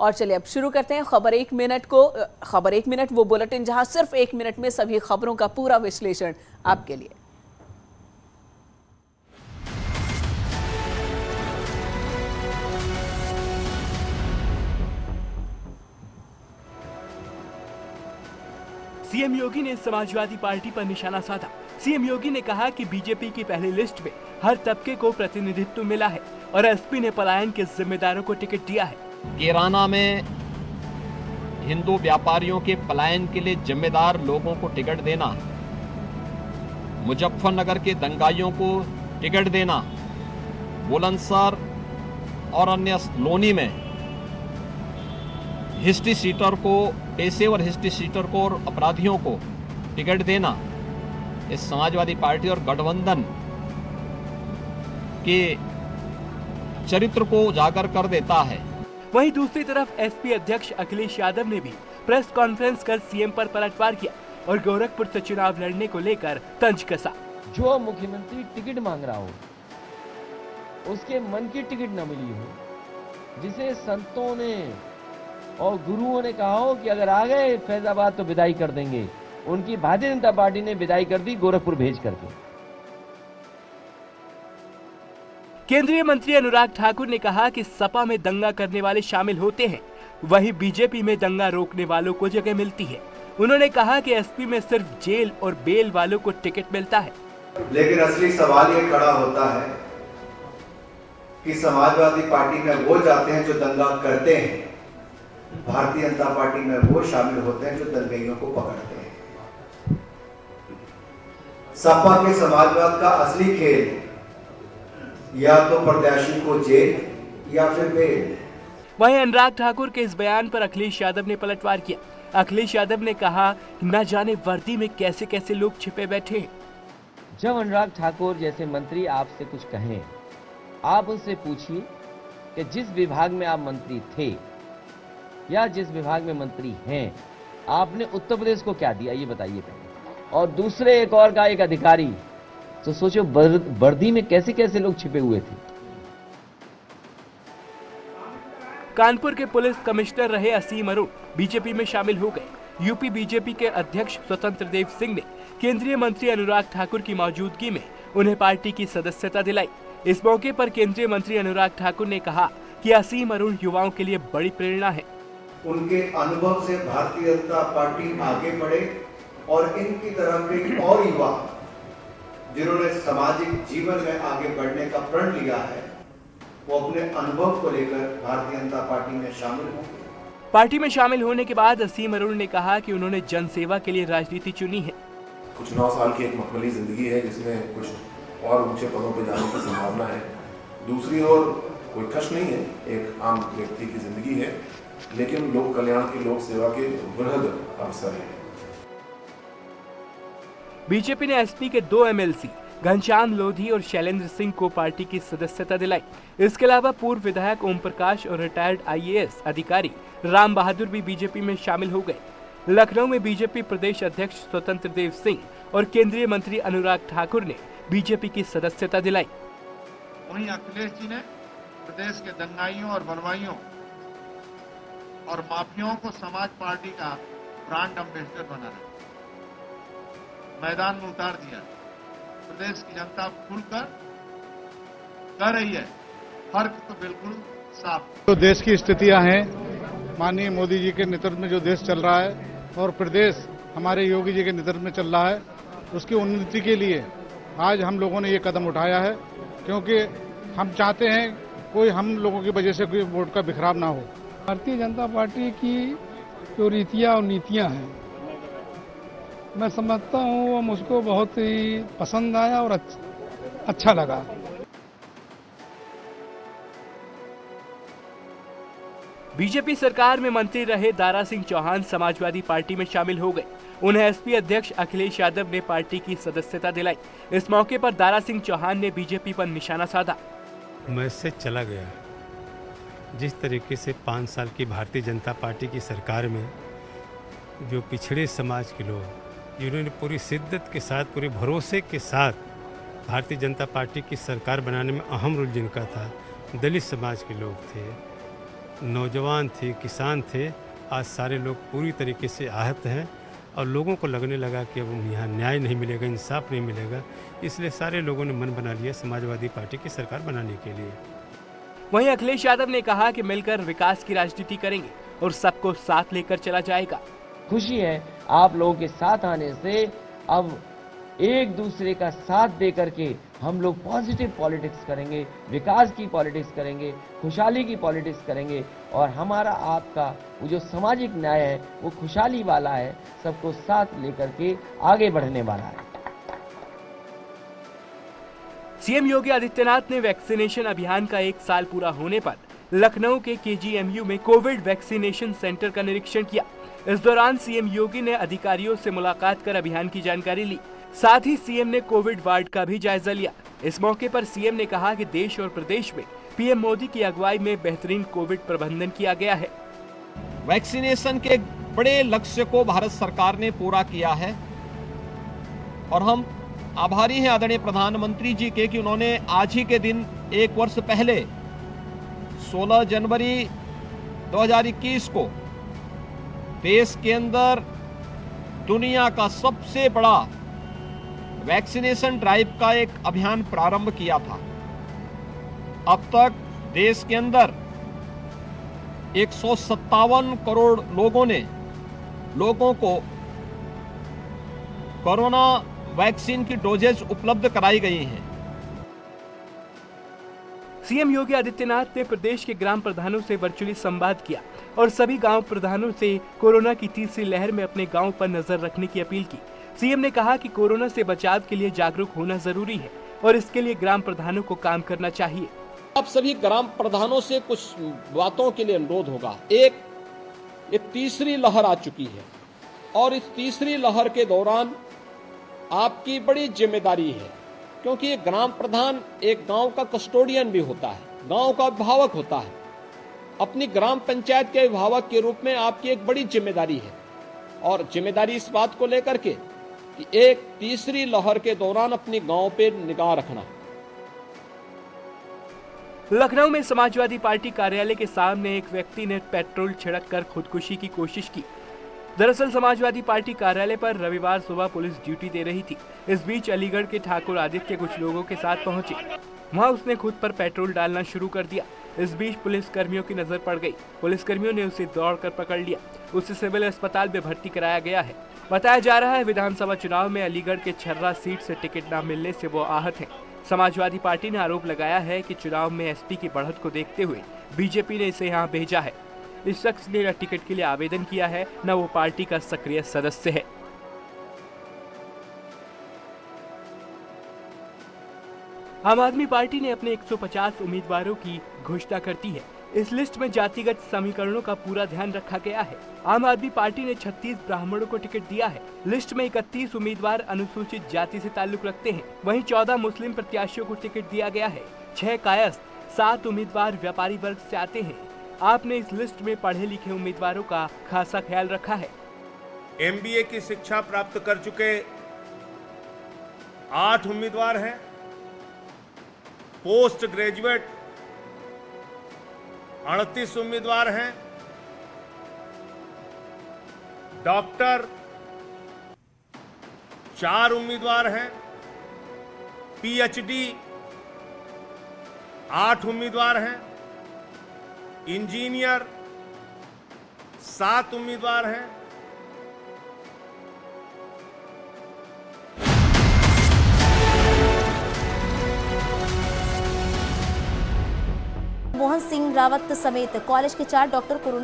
और चलिए अब शुरू करते हैं खबर एक मिनट वो बुलेटिन जहां सिर्फ 1 मिनट में सभी खबरों का पूरा विश्लेषण आपके लिए। सीएम योगी ने समाजवादी पार्टी पर निशाना साधा। सीएम योगी ने कहा कि बीजेपी की पहली लिस्ट में हर तबके को प्रतिनिधित्व मिला है और एसपी ने पलायन के जिम्मेदारों को टिकट दिया है। कैराना में हिंदू व्यापारियों के पलायन के लिए जिम्मेदार लोगों को टिकट देना, मुजफ्फरनगर के दंगाइयों को टिकट देना, बुलंदशहर और अन्य लोनी में हिस्ट्री सीटर को, पेशेवर हिस्ट्री सीटर को और अपराधियों को टिकट देना इस समाजवादी पार्टी और गठबंधन के चरित्र को उजागर कर देता है। वहीं दूसरी तरफ एसपी अध्यक्ष अखिलेश यादव ने भी प्रेस कॉन्फ्रेंस कर सीएम पर पलटवार किया और गोरखपुर से चुनाव लड़ने को लेकर तंज कसा। जो मुख्यमंत्री टिकट मांग रहा हो, उसके मन की टिकट न मिली हो, जिसे संतों ने और गुरुओं ने कहा हो कि अगर आ गए फैजाबाद तो विदाई कर देंगे, उनकी भारतीय जनता पार्टी ने विदाई कर दी गोरखपुर भेज करके। केंद्रीय मंत्री अनुराग ठाकुर ने कहा कि सपा में दंगा करने वाले शामिल होते हैं, वहीं बीजेपी में दंगा रोकने वालों को जगह मिलती है। उन्होंने कहा कि एसपी में सिर्फ जेल और बेल वालों को टिकट मिलता है। लेकिन असली सवाल ये खड़ा होता है कि समाजवादी पार्टी में वो जाते हैं जो दंगा करते हैं, भारतीय जनता पार्टी में वो शामिल होते हैं जो दंगइयों को पकड़ते हैं। सपा के समाजवाद का असली खेल या तो प्रत्याशी को जेल या फिर बेल। वहीं अनुराग ठाकुर के इस बयान पर अखिलेश यादव ने पलटवार किया। अखिलेश यादव ने कहा कि न जाने वर्दी में कैसे कैसे लोग छिपे बैठे हैं। जब अनुराग ठाकुर जैसे मंत्री आपसे कुछ कहें, आप उनसे पूछिए कि जिस विभाग में आप मंत्री थे या जिस विभाग में मंत्री हैं, आपने उत्तर प्रदेश को क्या दिया, ये बताइए पहले। और दूसरे एक और का एक अधिकारी, तो सोचो वर्दी में कैसे कैसे लोग छिपे हुए थे। कानपुर के पुलिस कमिश्नर रहे असीम अरुण बीजेपी में शामिल हो गए। यूपी बीजेपी के अध्यक्ष स्वतंत्र देव सिंह ने केंद्रीय मंत्री अनुराग ठाकुर की मौजूदगी में उन्हें पार्टी की सदस्यता दिलाई। इस मौके पर केंद्रीय मंत्री अनुराग ठाकुर ने कहा कि असीम अरुण युवाओं के लिए बड़ी प्रेरणा है। उनके अनुभव से भारतीय जनता पार्टी आगे बढ़े और इनकी तरह के और युवा जिन्होंने सामाजिक जीवन में आगे बढ़ने का प्रण लिया है, वो अपने अनुभव को लेकर भारतीय जनता पार्टी में शामिल होंगे। पार्टी में शामिल होने के बाद असीम अरुण ने कहा कि उन्होंने जनसेवा के लिए राजनीति चुनी है। कुछ 9 साल की एक मखमली जिंदगी है जिसमें कुछ और ऊंचे पदों पर जाने की संभावना है। दूसरी ओर कोई कष्ट नहीं है, एक आम व्यक्ति की जिंदगी है, लेकिन लोक कल्याण की, लोक सेवा के वृहद अवसर है। बीजेपी ने एसपी के 2 एमएलसी घनश्याम लोधी और शैलेंद्र सिंह को पार्टी की सदस्यता दिलाई। इसके अलावा पूर्व विधायक ओम प्रकाश और रिटायर्ड आईएएस अधिकारी राम बहादुर भी बीजेपी में शामिल हो गए। लखनऊ में बीजेपी प्रदेश अध्यक्ष स्वतंत्र देव सिंह और केंद्रीय मंत्री अनुराग ठाकुर ने बीजेपी की सदस्यता दिलाई। वहीं अखिलेश जी ने प्रदेश के दंगाइयों और बलवाइयों और माफियाओं को समाज पार्टी का ब्रांड एम्बेसडर बनाना, मैदान में उतार दिया। प्रदेश की जनता खुलकर कर रही है, फर्क तो बिल्कुल साफ। तो देश की स्थितियां हैं, माननीय मोदी जी के नेतृत्व में जो देश चल रहा है और प्रदेश हमारे योगी जी के नेतृत्व में चल रहा है, उसकी उन्नति के लिए आज हम लोगों ने ये कदम उठाया है, क्योंकि हम चाहते हैं कोई हम लोगों की वजह से कोई वोट का बिखराव ना हो। भारतीय जनता पार्टी की जो रीतियां और नीतियां हैं, मैं समझता हूँ वो मुझको बहुत ही पसंद आया और अच्छा लगा। बीजेपी सरकार में मंत्री रहे दारा सिंह चौहान समाजवादी पार्टी में शामिल हो गए। उन्हें एसपी अध्यक्ष अखिलेश यादव ने पार्टी की सदस्यता दिलाई। इस मौके पर दारा सिंह चौहान ने बीजेपी पर निशाना साधा। मैं इससे चला गया। जिस तरीके से 5 साल की भारतीय जनता पार्टी की सरकार में जो पिछड़े समाज के लोग, जिन्होंने पूरी शिद्दत के साथ, पूरे भरोसे के साथ भारतीय जनता पार्टी की सरकार बनाने में अहम रोल जिनका था, दलित समाज के लोग थे, नौजवान थे, किसान थे, आज सारे लोग पूरी तरीके से आहत हैं और लोगों को लगने लगा कि अब यहाँ न्याय नहीं मिलेगा, इंसाफ नहीं मिलेगा। इसलिए सारे लोगों ने मन बना लिया समाजवादी पार्टी की सरकार बनाने के लिए। वहीं अखिलेश यादव ने कहा कि मिलकर विकास की राजनीति करेंगे और सबको साथ लेकर चला जाएगा। खुशी है आप लोगों के साथ आने से, अब एक दूसरे का साथ दे करके हम लोग पॉजिटिव पॉलिटिक्स करेंगे, विकास की पॉलिटिक्स करेंगे, खुशहाली की पॉलिटिक्स करेंगे और हमारा आपका वो जो सामाजिक न्याय है वो खुशहाली वाला है, सबको साथ लेकर के आगे बढ़ने वाला है। सीएम योगी आदित्यनाथ ने वैक्सीनेशन अभियान का 1 साल पूरा होने पर लखनऊ के केजीएमयू में कोविड वैक्सीनेशन सेंटर का निरीक्षण किया। इस दौरान सीएम योगी ने अधिकारियों से मुलाकात कर अभियान की जानकारी ली। साथ ही सीएम ने कोविड वार्ड का भी जायजा लिया। इस मौके पर सीएम ने कहा कि देश और प्रदेश में पीएम मोदी की अगुवाई में बेहतरीन कोविड प्रबंधन किया गया है। वैक्सीनेशन के बड़े लक्ष्य को भारत सरकार ने पूरा किया है और हम आभारी हैं आदरणीय प्रधानमंत्री जी के कि उन्होंने आज ही के दिन 1 वर्ष पहले 16 जनवरी 2021 को देश के अंदर दुनिया का सबसे बड़ा वैक्सीनेशन ड्राइव का एक अभियान प्रारंभ किया था। अब तक देश के अंदर 157 करोड़ लोगों को कोरोना वैक्सीन की डोजेज उपलब्ध कराई गई हैं। सीएम योगी आदित्यनाथ ने प्रदेश के ग्राम प्रधानों से वर्चुअली संवाद किया और सभी गांव प्रधानों से कोरोना की तीसरी लहर में अपने गांव पर नजर रखने की अपील की। सीएम ने कहा कि कोरोना से बचाव के लिए जागरूक होना जरूरी है और इसके लिए ग्राम प्रधानों को काम करना चाहिए। आप सभी ग्राम प्रधानों से कुछ बातों के लिए अनुरोध होगा। एक तीसरी लहर आ चुकी है और इस तीसरी लहर के दौरान आपकी बड़ी जिम्मेदारी है, क्योंकि एक ग्राम प्रधान एक गांव का कस्टोडियन भी होता है, गांव का अभिभावक होता है। अपनी ग्राम पंचायत के अभिभावक के रूप में आपकी एक बड़ी जिम्मेदारी है और जिम्मेदारी इस बात को लेकर के कि एक तीसरी लहर के दौरान अपनी गांव पे निगाह रखना। लखनऊ में समाजवादी पार्टी कार्यालय के सामने एक व्यक्ति ने पेट्रोल छिड़ककर खुदकुशी की कोशिश की। दरअसल समाजवादी पार्टी कार्यालय पर रविवार सुबह पुलिस ड्यूटी दे रही थी। इस बीच अलीगढ़ के ठाकुर आदित्य कुछ लोगों के साथ पहुंचे। वहां उसने खुद पर पेट्रोल डालना शुरू कर दिया। इस बीच पुलिस कर्मियों की नजर पड़ गई। पुलिस कर्मियों ने उसे दौड़कर पकड़ लिया। उसे सिविल अस्पताल में भर्ती कराया गया है। बताया जा रहा है विधानसभा चुनाव में अलीगढ़ के छर्रा सीट से टिकट न मिलने से वो आहत हैं। समाजवादी पार्टी ने आरोप लगाया है कि चुनाव में एसपी की बढ़त को देखते हुए बीजेपी ने इसे यहाँ भेजा है। इस शख्स ने न टिकट के लिए आवेदन किया है, न वो पार्टी का सक्रिय सदस्य है। आम आदमी पार्टी ने अपने 150 उम्मीदवारों की घोषणा कर दी है। इस लिस्ट में जातिगत समीकरणों का पूरा ध्यान रखा गया है। आम आदमी पार्टी ने 36 ब्राह्मणों को टिकट दिया है। लिस्ट में 31 उम्मीदवार अनुसूचित जाति से ताल्लुक रखते हैं। वहीं 14 मुस्लिम प्रत्याशियों को टिकट दिया गया है। 6 कायस्थ, 7 उम्मीदवार व्यापारी वर्ग से आते हैं। आपने इस लिस्ट में पढ़े लिखे उम्मीदवारों का खासा ख्याल रखा है। MBA की शिक्षा प्राप्त कर चुके 8 उम्मीदवार हैं। पोस्ट ग्रेजुएट 38 उम्मीदवार हैं। डॉक्टर 4 उम्मीदवार हैं। PhD 8 उम्मीदवार हैं। इंजीनियर 7 उम्मीदवार हैं। मोहन सिंह रावत समेत कॉलेज के 4 डॉक्टर कोरोना